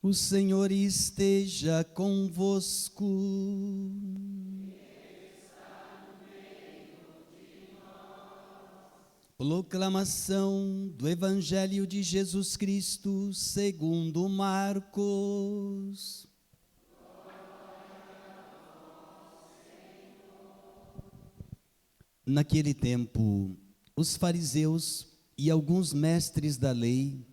O Senhor esteja convosco. Proclamação do Evangelho de Jesus Cristo segundo Marcos. Naquele tempo, os fariseus e alguns mestres da lei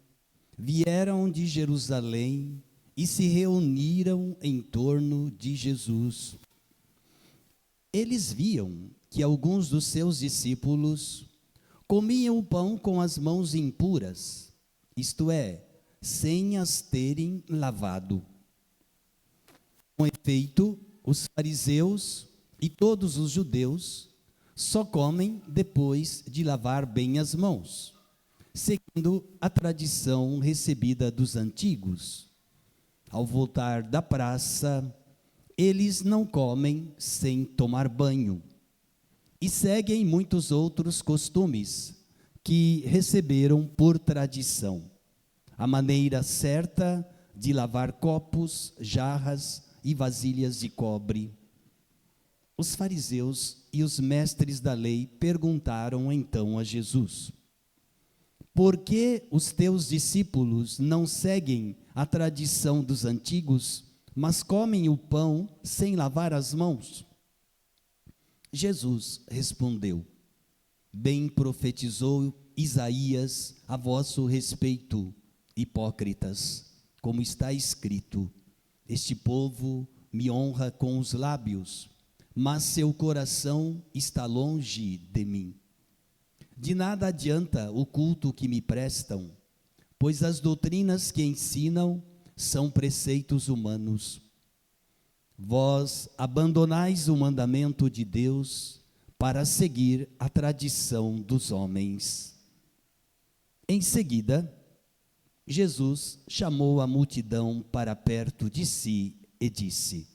vieram de Jerusalém e se reuniram em torno de Jesus. Eles viam que alguns dos seus discípulos comiam o pão com as mãos impuras, isto é, sem as terem lavado. Com efeito, os fariseus e todos os judeus só comem depois de lavar bem as mãos, seguindo a tradição recebida dos antigos. Ao voltar da praça, eles não comem sem tomar banho e seguem muitos outros costumes que receberam por tradição. A maneira certa de lavar copos, jarras e vasilhas de cobre. Os fariseus e os mestres da lei perguntaram então a Jesus: por que os teus discípulos não seguem a tradição dos antigos, mas comem o pão sem lavar as mãos? Jesus respondeu: bem profetizou Isaías a vosso respeito, hipócritas, como está escrito: este povo me honra com os lábios, mas seu coração está longe de mim. De nada adianta o culto que me prestam, pois as doutrinas que ensinam são preceitos humanos. Vós abandonais o mandamento de Deus para seguir a tradição dos homens. Em seguida, Jesus chamou a multidão para perto de si e disse: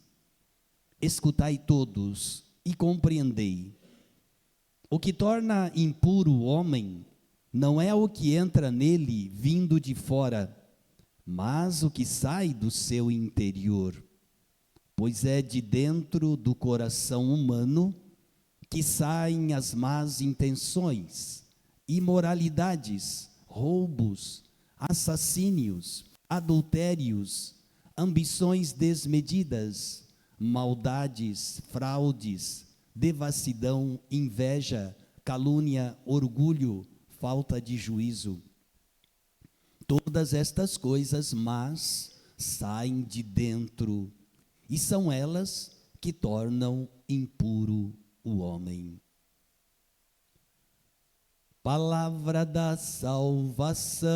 escutai todos e compreendei. O que torna impuro o homem não é o que entra nele vindo de fora, mas o que sai do seu interior. Pois é de dentro do coração humano que saem as más intenções, imoralidades, roubos, assassínios, adultérios, ambições desmedidas, maldades, fraudes, devassidão, inveja, calúnia, orgulho, falta de juízo. Todas estas coisas más saem de dentro, e são elas que tornam impuro o homem. Palavra da salvação.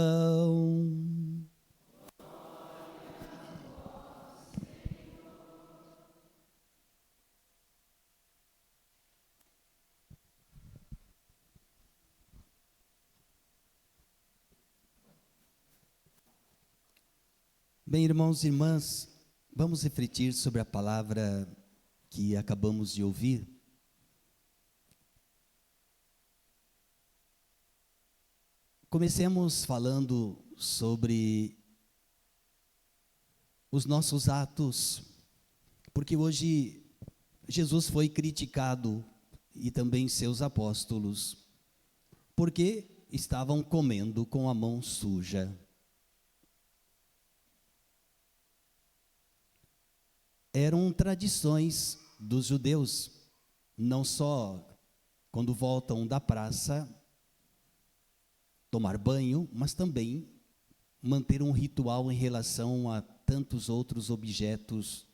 Bem, irmãos e irmãs, vamos refletir sobre a palavra que acabamos de ouvir. Comecemos falando sobre os nossos atos, porque hoje Jesus foi criticado e também seus apóstolos, porque estavam comendo com a mão suja. Eram tradições dos judeus, não só quando voltam da praça, tomar banho, mas também manter um ritual em relação a tantos outros objetos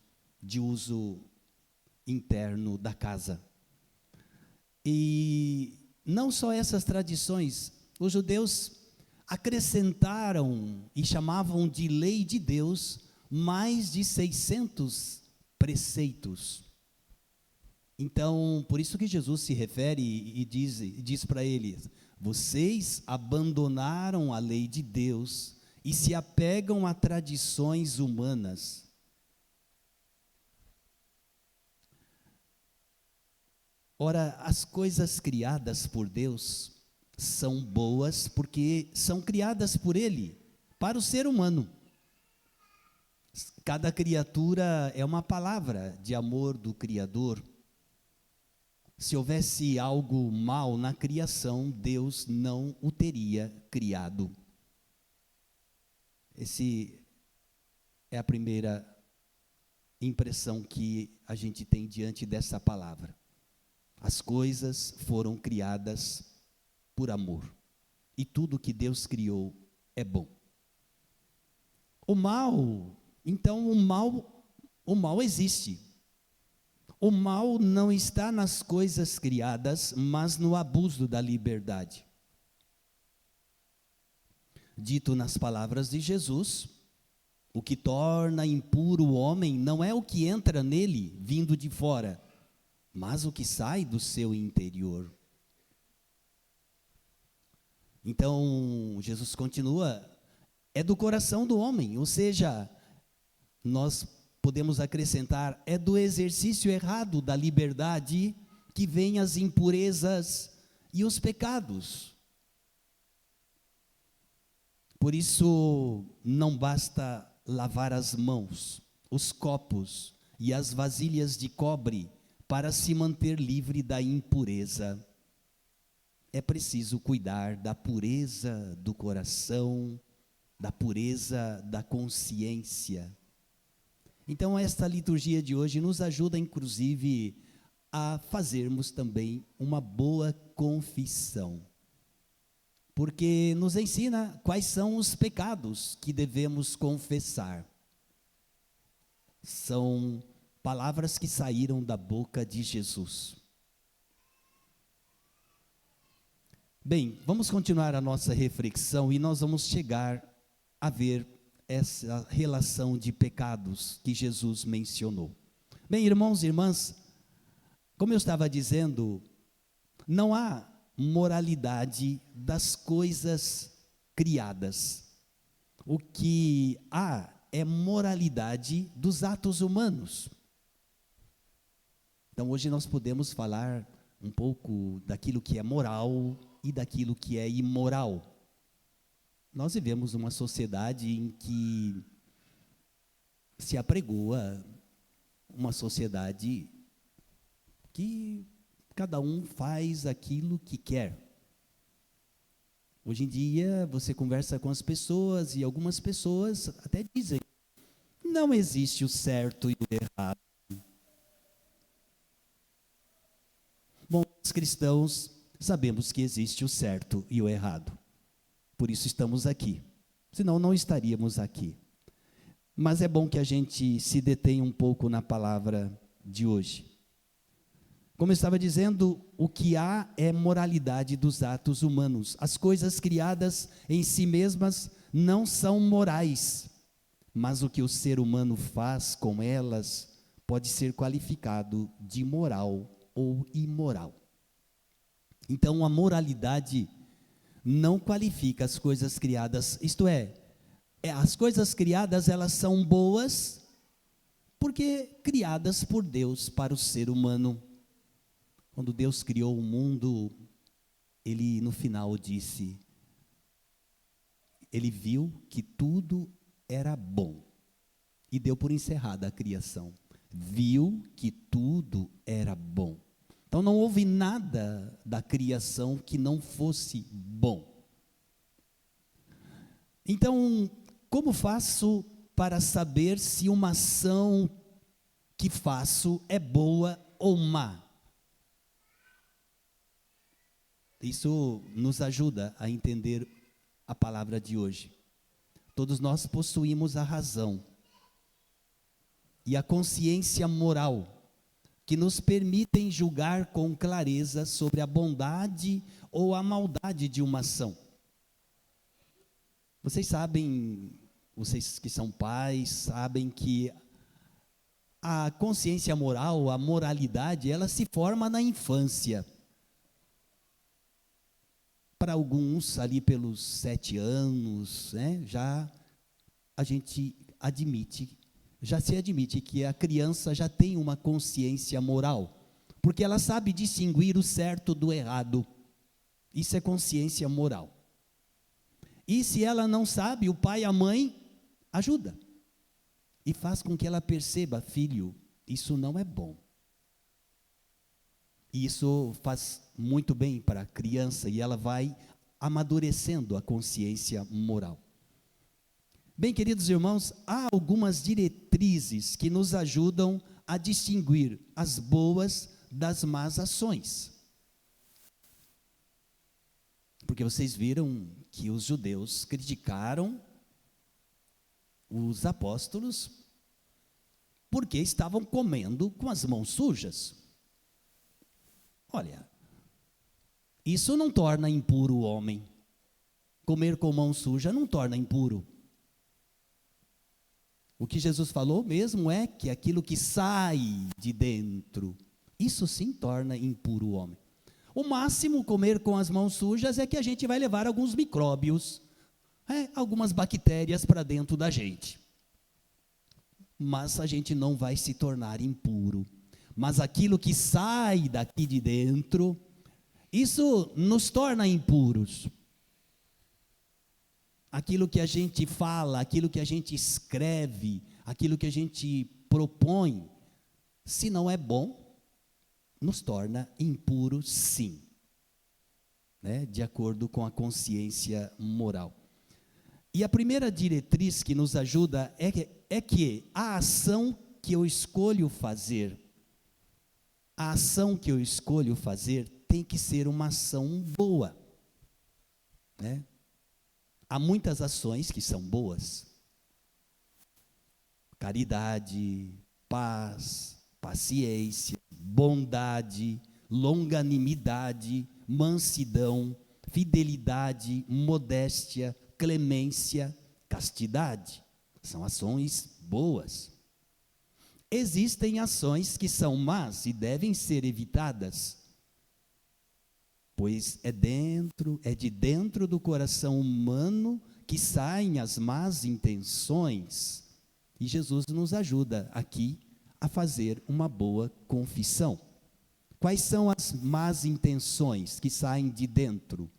de uso interno da casa. E não só essas tradições, os judeus acrescentaram e chamavam de lei de Deus mais de 600 preceitos. Então, por isso que Jesus se refere e diz para eles: vocês abandonaram a lei de Deus e se apegam a tradições humanas. Ora, as coisas criadas por Deus são boas porque são criadas por Ele, para o ser humano. Cada criatura é uma palavra de amor do Criador. Se houvesse algo mal na criação, Deus não o teria criado. Essa é a primeira impressão que a gente tem diante dessa palavra. As coisas foram criadas por amor. E tudo que Deus criou é bom. O mal, então o mal existe. O mal não está nas coisas criadas, mas no abuso da liberdade. Dito nas palavras de Jesus, o que torna impuro o homem não é o que entra nele, vindo de fora, mas o que sai do seu interior. Então, Jesus continua, é do coração do homem, ou seja, nós podemos acrescentar, é do exercício errado da liberdade que vêm as impurezas e os pecados. Por isso, não basta lavar as mãos, os copos e as vasilhas de cobre para se manter livre da impureza. É preciso cuidar da pureza do coração, da pureza da consciência. Então, esta liturgia de hoje nos ajuda, inclusive, a fazermos também uma boa confissão. Porque nos ensina quais são os pecados que devemos confessar. São palavras que saíram da boca de Jesus. Bem, vamos continuar a nossa reflexão e nós vamos chegar a ver essa relação de pecados que Jesus mencionou. Bem, irmãos e irmãs, como eu estava dizendo, não há moralidade das coisas criadas. O que há é moralidade dos atos humanos. Então, hoje nós podemos falar um pouco daquilo que é moral e daquilo que é imoral. Nós vivemos uma sociedade em que se apregoa uma sociedade que cada um faz aquilo que quer. Hoje em dia, você conversa com as pessoas e algumas pessoas até dizem, não existe o certo e o errado. Bom, os cristãos sabemos que existe o certo e o errado. Por isso estamos aqui. Senão não estaríamos aqui. Mas é bom que a gente se detenha um pouco na palavra de hoje. Como eu estava dizendo, o que há é moralidade dos atos humanos. As coisas criadas em si mesmas não são morais, mas o que o ser humano faz com elas pode ser qualificado de moral ou imoral. Então, a moralidade não qualifica as coisas criadas, isto é, as coisas criadas elas são boas porque criadas por Deus para o ser humano. Quando Deus criou o mundo, Ele no final disse, Ele viu que tudo era bom e deu por encerrada a criação. Viu que tudo era bom. Então não houve nada da criação que não fosse bom. Então, como faço para saber se uma ação que faço é boa ou má? Isso nos ajuda a entender a palavra de hoje. Todos nós possuímos a razão e a consciência moral que nos permitem julgar com clareza sobre a bondade ou a maldade de uma ação. Vocês sabem, vocês que são pais, sabem que a consciência moral, a moralidade, ela se forma na infância. Para alguns, ali pelos 7 anos, já a gente já se admite que a criança já tem uma consciência moral, porque ela sabe distinguir o certo do errado. Isso é consciência moral. E se ela não sabe, o pai e a mãe ajuda. e faz com que ela perceba: filho, isso não é bom. E isso faz muito bem para a criança e ela vai amadurecendo a consciência moral. Bem, queridos irmãos, há algumas diretrizes que nos ajudam a distinguir as boas das más ações. Porque vocês viram que os judeus criticaram os apóstolos porque estavam comendo com as mãos sujas. Olha, isso não torna impuro o homem. Comer com mão suja não torna impuro. O que Jesus falou mesmo é que aquilo que sai de dentro, isso sim torna impuro o homem. O máximo comer com as mãos sujas é que a gente vai levar alguns micróbios, algumas bactérias para dentro da gente. Mas a gente não vai se tornar impuro. Mas aquilo que sai daqui de dentro, isso nos torna impuros. Aquilo que a gente fala, aquilo que a gente escreve, aquilo que a gente propõe, se não é bom, nos torna impuros sim, né? De acordo com a consciência moral. E a primeira diretriz que nos ajuda é que a ação que eu escolho fazer, tem que ser uma ação boa, né? Há muitas ações que são boas. Caridade, paz, paciência, bondade, longanimidade, mansidão, fidelidade, modéstia, clemência, castidade. São ações boas. Existem ações que são más e devem ser evitadas, pois é de dentro do coração humano que saem as más intenções. E Jesus nos ajuda aqui a fazer uma boa confissão. Quais são as más intenções que saem de dentro?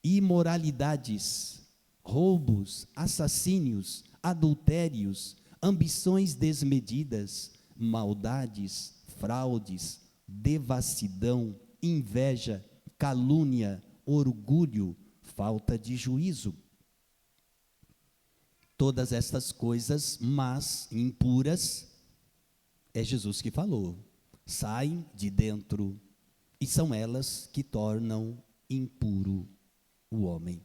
Imoralidades, roubos, assassínios, adultérios, ambições desmedidas, maldades, fraudes, devassidão, inveja, calúnia, orgulho, falta de juízo. Todas estas coisas más, impuras, é Jesus que falou, saem de dentro e são elas que tornam impuro o homem.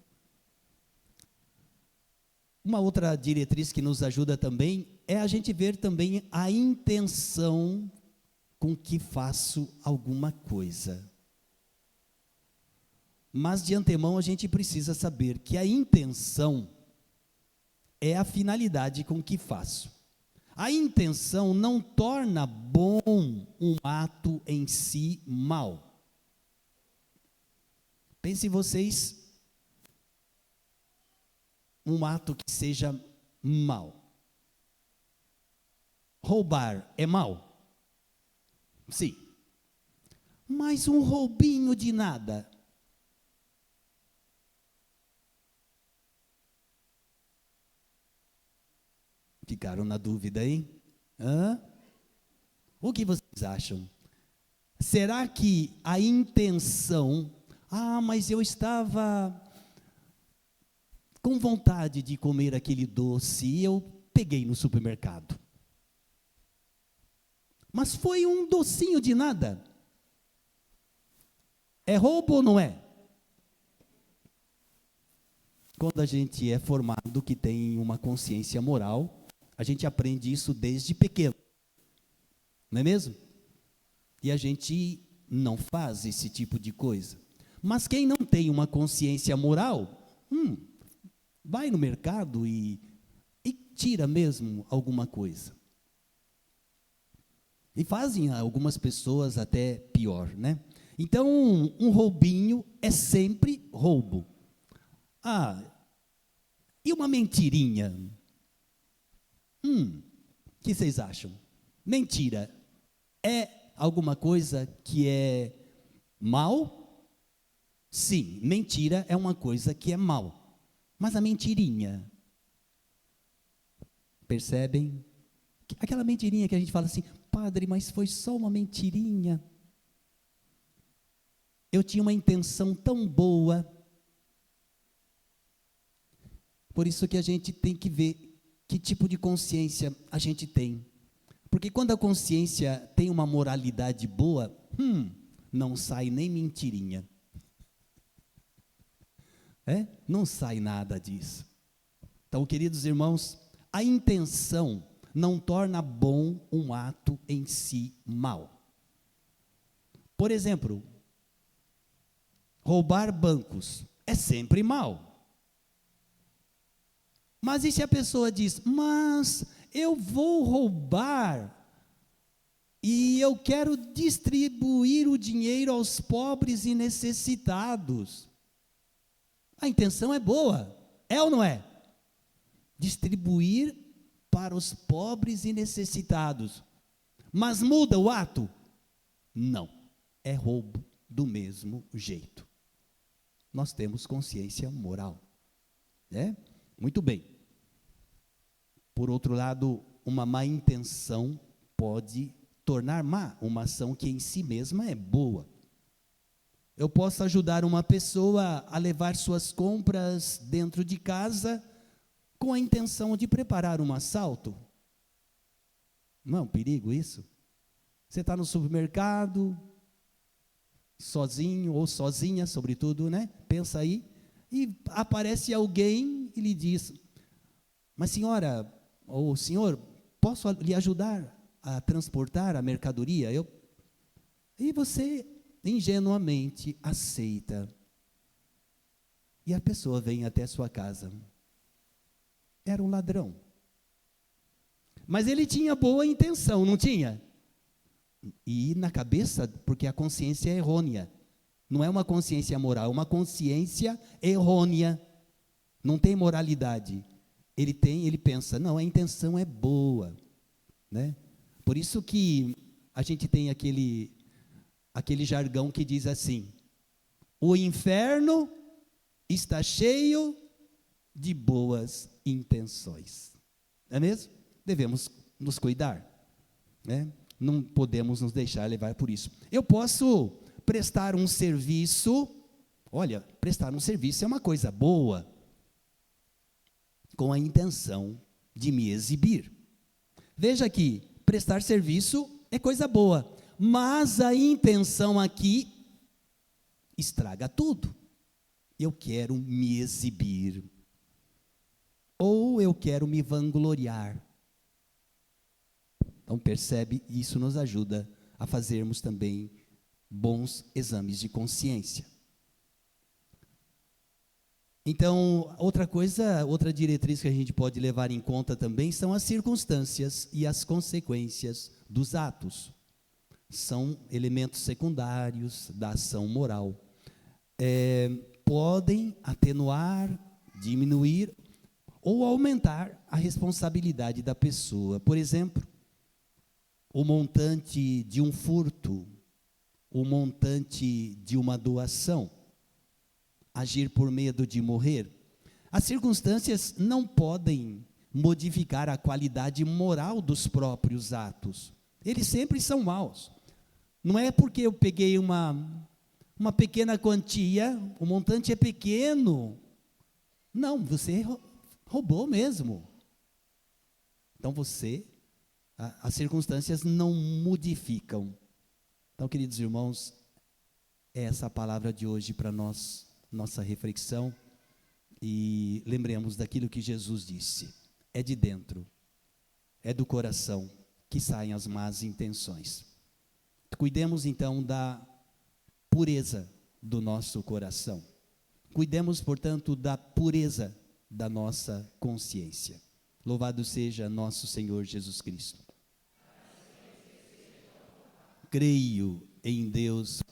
Uma outra diretriz que nos ajuda também é a gente ver também a intenção com que faço alguma coisa. Mas de antemão a gente precisa saber que a intenção é a finalidade com que faço. A intenção não torna bom um ato em si mal. Pensem vocês, um ato que seja mal. Roubar é mal? Sim. Mas um roubinho de nada. Ficaram na dúvida, hein? O que vocês acham? Será que a intenção... mas eu estava com vontade de comer aquele doce e eu peguei no supermercado. Mas foi um docinho de nada. É roubo ou não é? Quando a gente é formado, que tem uma consciência moral, a gente aprende isso desde pequeno. Não é mesmo? E a gente não faz esse tipo de coisa. Mas quem não tem uma consciência moral, vai no mercado e tira mesmo alguma coisa. E fazem algumas pessoas até pior, né? Então, um roubinho é sempre roubo. E uma mentirinha? O que vocês acham? Mentira é alguma coisa que é mal? Sim, mentira é uma coisa que é mal. Mas a mentirinha? Percebem? Aquela mentirinha que a gente fala assim, padre, mas foi só uma mentirinha. Eu tinha uma intenção tão boa. Por isso que a gente tem que ver que tipo de consciência a gente tem. Porque quando a consciência tem uma moralidade boa, não sai nem mentirinha. Não sai nada disso. Então, queridos irmãos, a intenção não torna bom um ato em si mal. Por exemplo, roubar bancos é sempre mal. Mas e se a pessoa diz, mas eu vou roubar e eu quero distribuir o dinheiro aos pobres e necessitados? A intenção é boa, é ou não é? Distribuir para os pobres e necessitados. Mas muda o ato? Não, é roubo do mesmo jeito. Nós temos consciência moral, né? Muito bem. Por outro lado, uma má intenção pode tornar má uma ação que em si mesma é boa. Eu posso ajudar uma pessoa a levar suas compras dentro de casa com a intenção de preparar um assalto. Não é um perigo isso? Você está no supermercado, sozinho ou sozinha, sobretudo, né? Pensa aí, e aparece alguém e lhe diz, mas senhora, ou senhor, posso lhe ajudar a transportar a mercadoria? E você ingenuamente aceita. E a pessoa vem até a sua casa. Era um ladrão. Mas ele tinha boa intenção, não tinha? E na cabeça, porque a consciência é errônea. Não é uma consciência moral, é uma consciência errônea. Não tem moralidade. Ele pensa, não, a intenção é boa, né? Por isso que a gente tem aquele jargão que diz assim, o inferno está cheio de boas intenções. Não é mesmo? Devemos nos cuidar, né? Não podemos nos deixar levar por isso. Eu posso prestar um serviço, olha, prestar um serviço é uma coisa boa, com a intenção de me exibir. Veja aqui, prestar serviço é coisa boa, mas a intenção aqui estraga tudo. Eu quero me exibir, ou eu quero me vangloriar. Então percebe, isso nos ajuda a fazermos também bons exames de consciência. Então, outra diretriz que a gente pode levar em conta também são as circunstâncias e as consequências dos atos. São elementos secundários da ação moral. Podem atenuar, diminuir ou aumentar a responsabilidade da pessoa. Por exemplo, o montante de um furto, o montante de uma doação, agir por medo de morrer. As circunstâncias não podem modificar a qualidade moral dos próprios atos. Eles sempre são maus. Não é porque eu peguei uma pequena quantia, o montante é pequeno. Não, você roubou mesmo. Então as circunstâncias não modificam. Então, queridos irmãos, essa é a palavra de hoje para nós, nossa reflexão, e lembremos daquilo que Jesus disse, é de dentro, é do coração que saem as más intenções. Cuidemos então da pureza do nosso coração, cuidemos, portanto, da pureza da nossa consciência. Louvado seja nosso Senhor Jesus Cristo. Creio em Deus